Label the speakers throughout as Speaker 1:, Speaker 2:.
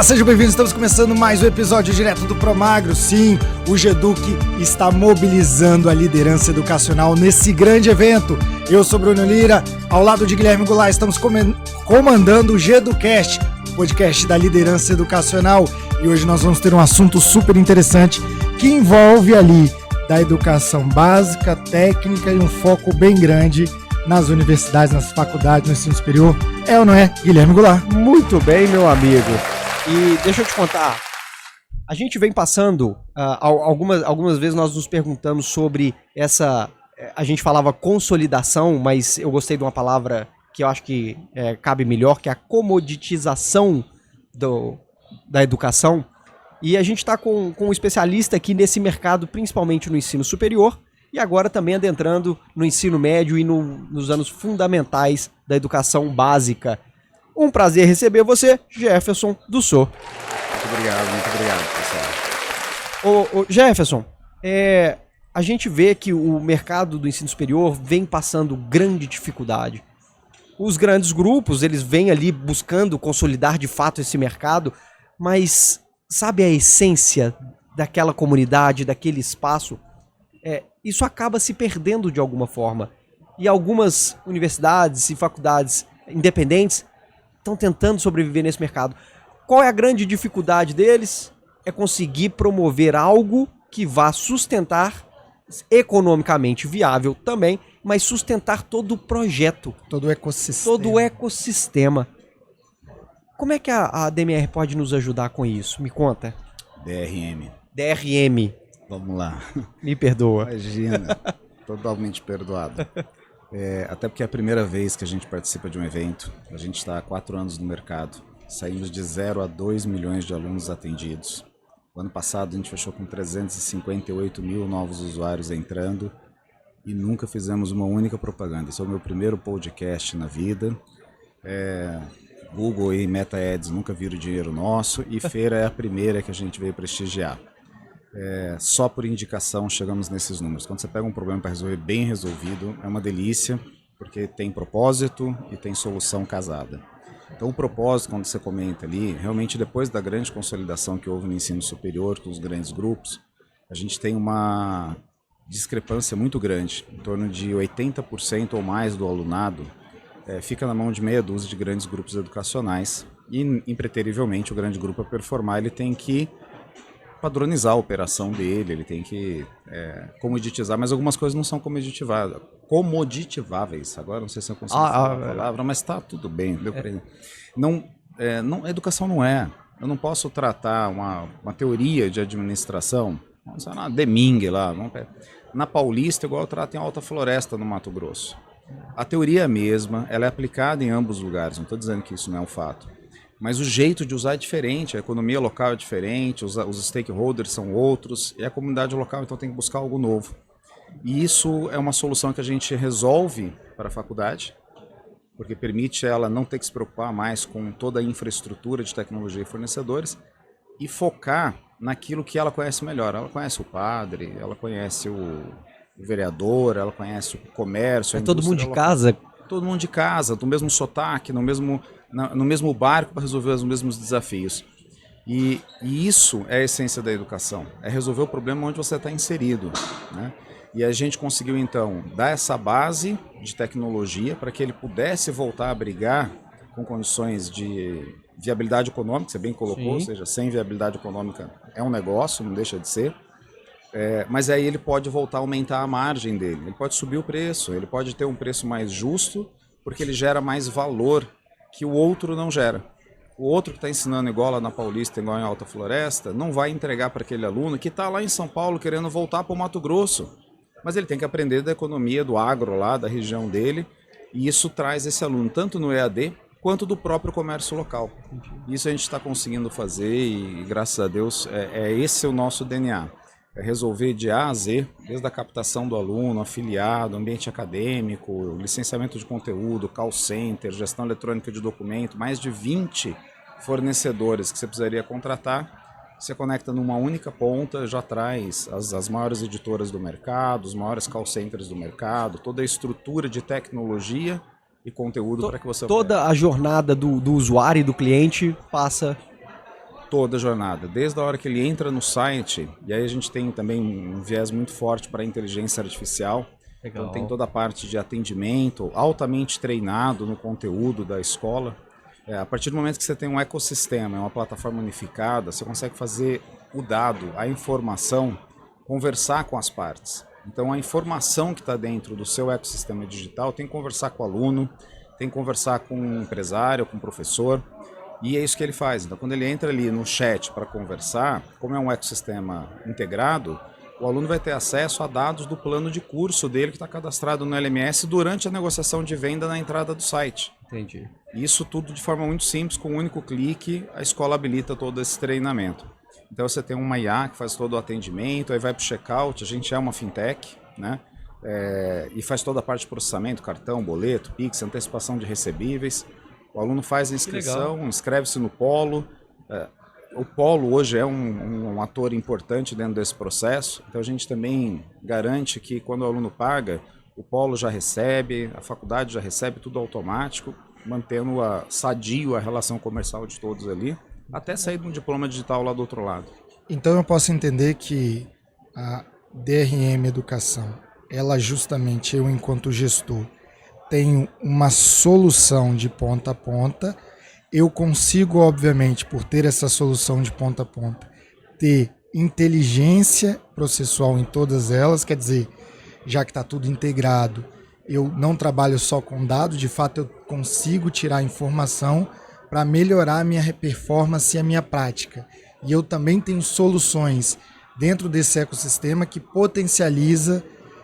Speaker 1: Olá, sejam bem-vindos, estamos começando mais um episódio direto do Promagro. Sim, o GEDUC está mobilizando a liderança educacional nesse grande evento. Eu sou Bruno Lira, ao lado de Guilherme Goulart, estamos comandando o GEDUCast, o podcast da liderança educacional. E hoje nós vamos ter um assunto super interessante que envolve ali da educação básica, técnica e um foco bem grande nas universidades, nas faculdades, no ensino superior. É ou não é, Guilherme Goulart?
Speaker 2: Muito bem, meu amigo. E deixa eu te contar, a gente vem passando, algumas vezes nós nos perguntamos sobre essa, a gente falava consolidação, mas eu gostei de uma palavra que eu acho que cabe melhor, que é a comoditização da educação. E a gente está com um especialista aqui nesse mercado, principalmente no ensino superior, e agora também adentrando no ensino médio e nos anos fundamentais da educação básica. Um prazer receber você, Jefferson Dussô.
Speaker 3: Muito obrigado, pessoal.
Speaker 2: Ô Jefferson, a gente vê que o mercado do ensino superior vem passando grande dificuldade. Os grandes grupos, eles vêm ali buscando consolidar de fato esse mercado, mas sabe a essência daquela comunidade, daquele espaço? Isso acaba se perdendo de alguma forma. E algumas universidades e faculdades independentes estão tentando sobreviver nesse mercado. Qual é a grande dificuldade deles? É conseguir promover algo que vá sustentar, economicamente viável também, mas sustentar todo o projeto.
Speaker 1: Todo o
Speaker 2: ecossistema. Como é que a DMR pode nos ajudar com isso? Me conta. DRM.
Speaker 3: Vamos lá.
Speaker 2: Me perdoa.
Speaker 3: Imagina, totalmente perdoado. Até porque é a primeira vez que a gente participa de um evento. A gente está há 4 anos no mercado. Saímos de 0 a 2 milhões de alunos atendidos. O ano passado a gente fechou com 358 mil novos usuários entrando e nunca fizemos uma única propaganda. Esse é o meu primeiro podcast na vida. Google e Meta Ads nunca viram dinheiro nosso e feira é a primeira que a gente veio prestigiar. Só por indicação chegamos nesses números. Quando você pega um problema para resolver bem resolvido, é uma delícia, porque tem propósito e tem solução casada. Então o propósito, quando você comenta ali, realmente depois da grande consolidação que houve no ensino superior, com os grandes grupos, a gente tem uma discrepância muito grande, em torno de 80% ou mais do alunado fica na mão de meia dúzia de grandes grupos educacionais e, impreterivelmente, o grande grupo a performar, ele tem que padronizar a operação dele, ele tem que comoditizar, mas algumas coisas não são comoditiváveis. Agora não sei se eu consigo falar a palavra, mas está tudo bem. Deu pra... educação não é. Eu não posso tratar uma teoria de administração, vamos lá, na Deming lá, na Paulista, igual eu trato em Alta Floresta, no Mato Grosso. A teoria é a mesma, ela é aplicada em ambos os lugares, não estou dizendo que isso não é um fato. Mas o jeito de usar é diferente, a economia local é diferente, os stakeholders são outros, e a comunidade local então tem que buscar algo novo. E isso é uma solução que a gente resolve para a faculdade, porque permite ela não ter que se preocupar mais com toda a infraestrutura de tecnologia e fornecedores, e focar naquilo que ela conhece melhor. Ela conhece o padre, ela conhece o vereador, ela conhece o comércio.
Speaker 2: Todo mundo de casa.
Speaker 3: Todo mundo de casa, do mesmo sotaque, no mesmo barco para resolver os mesmos desafios. E isso é a essência da educação, é resolver o problema onde você está inserido, né? E a gente conseguiu então dar essa base de tecnologia para que ele pudesse voltar a brigar com condições de viabilidade econômica, você bem colocou. Sim. Ou seja, sem viabilidade econômica é um negócio, não deixa de ser. Mas aí ele pode voltar a aumentar a margem dele, ele pode subir o preço, ele pode ter um preço mais justo, porque ele gera mais valor que o outro não gera. O outro que está ensinando igual lá na Paulista, igual em Alta Floresta, não vai entregar para aquele aluno que está lá em São Paulo querendo voltar para o Mato Grosso. Mas ele tem que aprender da economia do agro lá, da região dele, e isso traz esse aluno tanto no EAD quanto do próprio comércio local. Isso a gente está conseguindo fazer e graças a Deus esse o nosso DNA. É resolver de A a Z, desde a captação do aluno, afiliado, ambiente acadêmico, licenciamento de conteúdo, call center, gestão eletrônica de documento, mais de 20 fornecedores que você precisaria contratar. Você conecta numa única ponta, já traz as maiores editoras do mercado, os maiores call centers do mercado, toda a estrutura de tecnologia e conteúdo para que você...
Speaker 2: Toda a jornada do usuário e do cliente passa
Speaker 3: Toda a jornada, desde a hora que ele entra no site, e aí a gente tem também um viés muito forte para a inteligência artificial.
Speaker 2: Legal.
Speaker 3: Então tem toda a parte de atendimento, altamente treinado no conteúdo da escola. A partir do momento que você tem um ecossistema, uma plataforma unificada, você consegue fazer o dado, a informação, conversar com as partes. Então a informação que está dentro do seu ecossistema digital tem que conversar com o aluno, tem que conversar com o empresário, com o professor. E é isso que ele faz. Então, quando ele entra ali no chat para conversar, como é um ecossistema integrado, o aluno vai ter acesso a dados do plano de curso dele que está cadastrado no LMS durante a negociação de venda na entrada do site.
Speaker 2: Entendi.
Speaker 3: Isso tudo de forma muito simples, com um único clique, a escola habilita todo esse treinamento. Então, você tem uma IA que faz todo o atendimento, aí vai para o checkout, a gente é uma fintech, né? E faz toda a parte de processamento, cartão, boleto, Pix, antecipação de recebíveis. O aluno faz a inscrição, inscreve-se no Polo. O Polo hoje é um ator importante dentro desse processo, então a gente também garante que quando o aluno paga, o Polo já recebe, a faculdade já recebe tudo automático, mantendo sadio a relação comercial de todos ali, até sair de um diploma digital lá do outro lado.
Speaker 1: Então eu posso entender que a DRM Educação, ela justamente, eu enquanto gestor, tenho uma solução de ponta a ponta, eu consigo, obviamente, por ter essa solução de ponta a ponta, ter inteligência processual em todas elas, quer dizer, já que está tudo integrado, eu não trabalho só com dados, de fato eu consigo tirar informação para melhorar a minha performance e a minha prática. E eu também tenho soluções dentro desse ecossistema que potencializa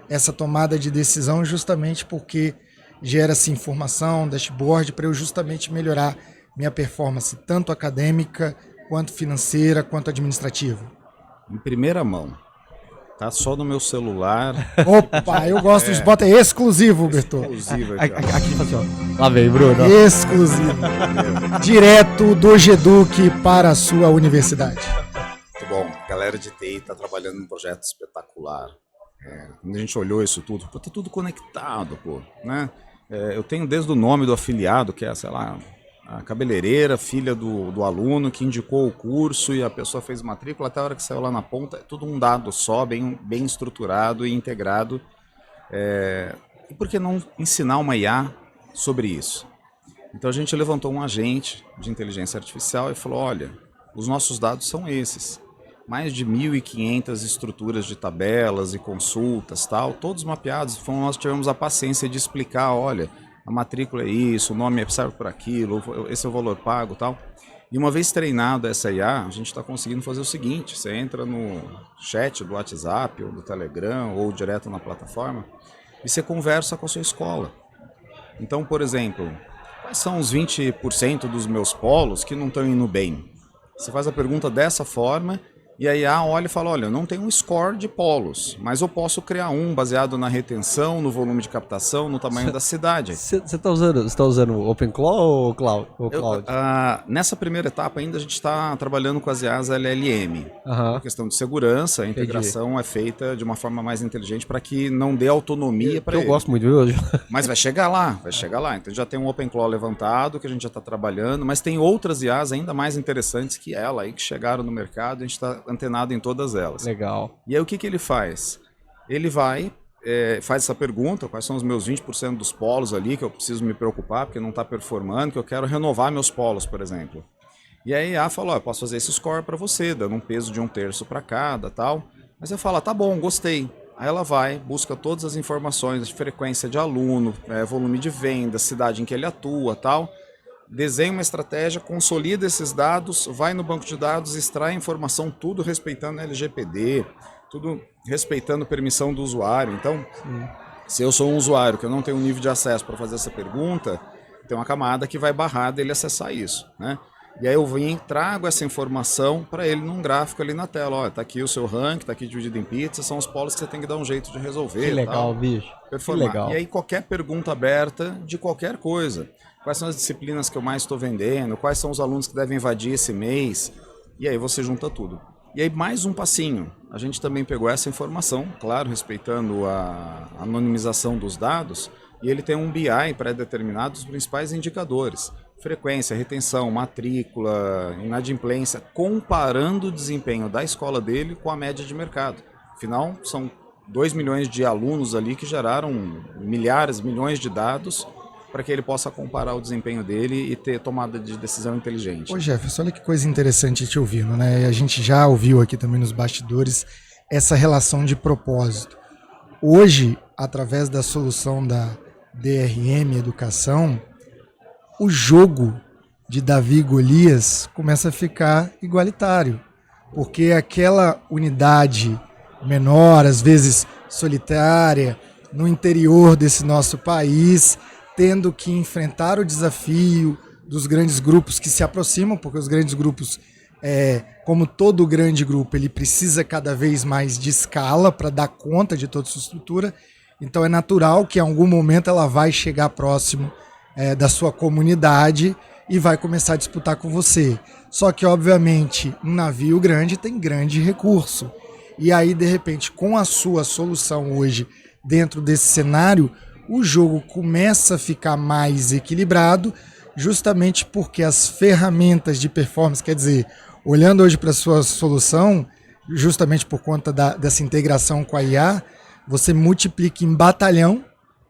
Speaker 1: essa tomada de decisão justamente porque gera-se informação, dashboard, para eu justamente melhorar minha performance, tanto acadêmica, quanto financeira, quanto administrativa.
Speaker 3: Em primeira mão, tá só no meu celular.
Speaker 1: Opa, eu gosto de bota exclusivo, Bertô.
Speaker 3: Exclusivo aqui, ó.
Speaker 2: Aqui assim, ó. Lá vem, Bruno.
Speaker 1: Exclusivo. Direto do GEDUC para a sua universidade.
Speaker 3: Muito bom. A galera de TI está trabalhando num projeto espetacular. Quando a gente olhou isso tudo, tá tudo conectado, pô, né? Eu tenho desde o nome do afiliado, que é, sei lá, a cabeleireira, filha do aluno que indicou o curso e a pessoa fez matrícula, até a hora que saiu lá na ponta, é tudo um dado só, bem estruturado e integrado. E por que não ensinar uma IA sobre isso? Então a gente levantou um agente de inteligência artificial e falou, olha, os nossos dados são esses. Mais de 1.500 estruturas de tabelas e consultas, tal, todos mapeados. Nós tivemos a paciência de explicar, olha, a matrícula é isso, o nome serve por aquilo, esse é o valor pago, tal. E uma vez treinado essa IA, a gente está conseguindo fazer o seguinte, você entra no chat do WhatsApp, ou do Telegram, ou direto na plataforma, e você conversa com a sua escola. Então, por exemplo, quais são os 20% dos meus polos que não estão indo bem? Você faz a pergunta dessa forma, e a IA olha e fala, olha, eu não tenho um score de polos, mas eu posso criar um baseado na retenção, no volume de captação, no tamanho da cidade.
Speaker 2: Você está usando OpenClaw ou Cloud?
Speaker 3: Nessa primeira etapa ainda a gente está trabalhando com as IAs LLM. A questão de segurança, a integração é feita de uma forma mais inteligente para que não dê autonomia para ele.
Speaker 2: Eu gosto muito de hoje.
Speaker 3: Mas vai chegar lá. Então já tem um OpenClaw levantado que a gente já está trabalhando, mas tem outras IAs ainda mais interessantes que ela aí que chegaram no mercado, a gente está antenado em todas elas.
Speaker 2: Legal.
Speaker 3: E aí o que ele faz? Ele vai, faz essa pergunta, quais são os meus 20% dos polos ali que eu preciso me preocupar porque não está performando, que eu quero renovar meus polos, por exemplo. E aí a IA falou, eu posso fazer esse score para você, dando um peso de 1/3 para cada, tal. Mas eu falo, tá bom, gostei. Aí ela vai, busca todas as informações de frequência de aluno, volume de venda, cidade em que ele atua, tal. Desenha uma estratégia, consolida esses dados, vai no banco de dados, extrai informação, tudo respeitando a LGPD, tudo respeitando permissão do usuário. Então, se eu sou um usuário que eu não tenho um nível de acesso para fazer essa pergunta, tem uma camada que vai barrar dele acessar isso, né? E aí eu venho, trago essa informação para ele num gráfico ali na tela. Olha, tá aqui o seu ranking, tá aqui dividido em pizzas, são os polos que você tem que dar um jeito de resolver.
Speaker 2: Que legal, bicho.
Speaker 3: Performar.
Speaker 2: Que legal.
Speaker 3: E aí qualquer pergunta aberta de qualquer coisa. Quais são as disciplinas que eu mais estou vendendo? Quais são os alunos que devem invadir esse mês? E aí você junta tudo. E aí mais um passinho. A gente também pegou essa informação, claro, respeitando a anonimização dos dados, e ele tem um BI pré-determinado dos principais indicadores. frequência, retenção, matrícula, inadimplência, comparando o desempenho da escola dele com a média de mercado. Afinal, são 2 milhões de alunos ali que geraram milhares, milhões de dados para que ele possa comparar o desempenho dele e ter tomada de decisão inteligente.
Speaker 1: Ô Jefferson, olha que coisa interessante te ouvindo, né? A gente já ouviu aqui também nos bastidores essa relação de propósito. Hoje, através da solução da DRM Educação, o jogo de Davi e Golias começa a ficar igualitário, porque aquela unidade menor, às vezes solitária, no interior desse nosso país, tendo que enfrentar o desafio dos grandes grupos que se aproximam, porque os grandes grupos, como todo grande grupo, ele precisa cada vez mais de escala para dar conta de toda a sua estrutura, então é natural que em algum momento ela vai chegar próximo da sua comunidade e vai começar a disputar com você. Só que, obviamente, um navio grande tem grande recurso. E aí, de repente, com a sua solução hoje, dentro desse cenário, o jogo começa a ficar mais equilibrado, justamente porque as ferramentas de performance, quer dizer, olhando hoje para a sua solução, justamente por conta dessa integração com a IA, você multiplica em batalhão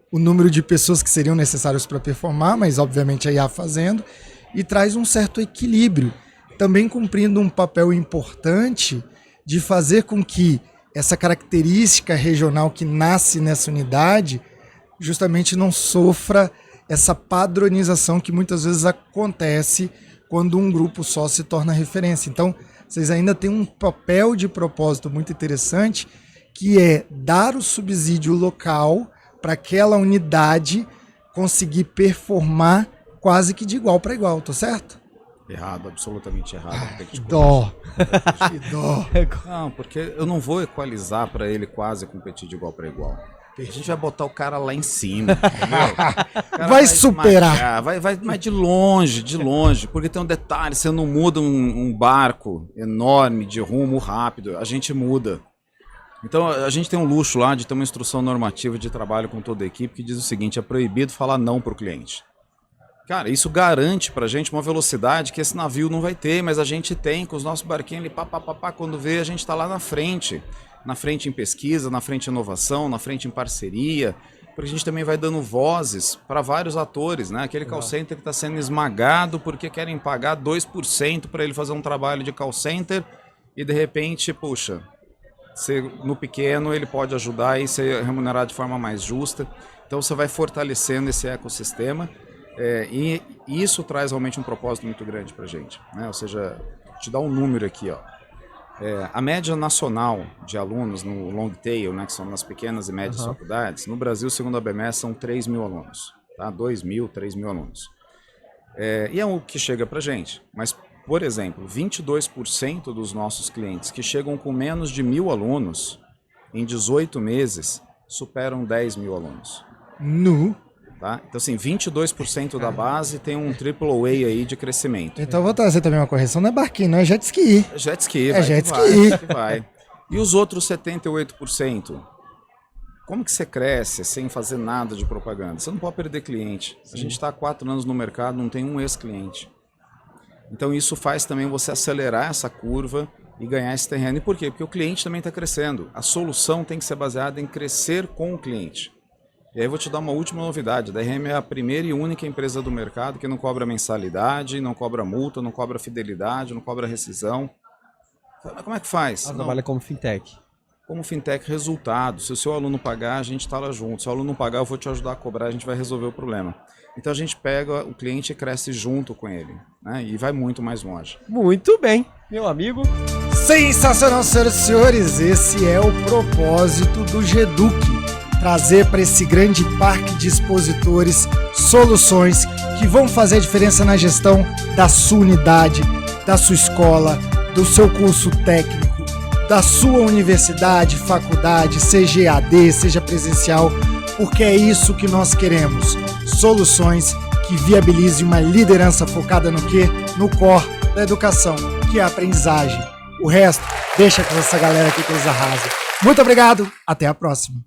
Speaker 1: o número de pessoas que seriam necessárias para performar, mas obviamente a IA fazendo, e traz um certo equilíbrio, também cumprindo um papel importante de fazer com que essa característica regional que nasce nessa unidade justamente não sofra essa padronização que muitas vezes acontece quando um grupo só se torna referência. Então, vocês ainda têm um papel de propósito muito interessante, que é dar o subsídio local para aquela unidade conseguir performar quase que de igual para igual, tô certo?
Speaker 3: Errado, absolutamente errado.
Speaker 1: Que dó. Que dó.
Speaker 3: Não, porque eu não vou equalizar para ele quase competir de igual para igual. A gente vai botar o cara lá em cima, entendeu?
Speaker 1: Vai superar.
Speaker 3: Mas de longe, porque tem um detalhe, você não muda um barco enorme de rumo rápido, a gente muda. Então a gente tem um luxo lá de ter uma instrução normativa de trabalho com toda a equipe que diz o seguinte: é proibido falar não para o cliente. Cara, isso garante pra gente uma velocidade que esse navio não vai ter, mas a gente tem com os nossos barquinhos ali, quando vê a gente tá lá na frente em pesquisa, na frente em inovação, na frente em parceria, porque a gente também vai dando vozes para vários atores, né? Aquele call center que está sendo esmagado porque querem pagar 2% para ele fazer um trabalho de call center e de repente, puxa, no pequeno ele pode ajudar e ser remunerado de forma mais justa. Então você vai fortalecendo esse ecossistema. E isso traz realmente um propósito muito grande para a gente, né? Ou seja, te dá um número aqui, ó. A média nacional de alunos no long tail, né, que são nas pequenas e médias faculdades, no Brasil, segundo a BMS, são 3 mil alunos, tá? 2 mil, 3 mil alunos. E é o que chega para a gente, mas, por exemplo, 22% dos nossos clientes que chegam com menos de 1.000 alunos, em 18 meses, superam 10 mil alunos. Tá? Então, assim, 22% da base tem um AAA aí de crescimento.
Speaker 1: Então, eu vou trazer também uma correção. Não é barquinho, não é jet ski.
Speaker 3: Jet ski, vai. E os outros 78%? Como que você cresce sem fazer nada de propaganda? Você não pode perder cliente. Sim. A gente está há 4 anos no mercado, não tem um ex-cliente. Então, isso faz também você acelerar essa curva e ganhar esse terreno. E por quê? Porque o cliente também está crescendo. A solução tem que ser baseada em crescer com o cliente. E aí eu vou te dar uma última novidade. A DRM é a primeira e única empresa do mercado que não cobra mensalidade, não cobra multa, não cobra fidelidade, não cobra rescisão. Mas como é que faz?
Speaker 2: Ela trabalha como fintech.
Speaker 3: Como fintech, resultado. Se o seu aluno pagar, a gente está lá junto. Se o aluno não pagar, eu vou te ajudar a cobrar, a gente vai resolver o problema. Então a gente pega o cliente e cresce junto com ele, né? E vai muito mais longe.
Speaker 2: Muito bem, meu amigo.
Speaker 1: Sensacional, senhoras e senhores. Esse é o propósito do GEDUC. Trazer para esse grande parque de expositores soluções que vão fazer a diferença na gestão da sua unidade, da sua escola, do seu curso técnico, da sua universidade, faculdade, seja EAD, seja presencial, porque é isso que nós queremos. Soluções que viabilizem uma liderança focada no quê? No core da educação, que é a aprendizagem. O resto, deixa com essa galera aqui que eles arrasam. Muito obrigado, até a próxima.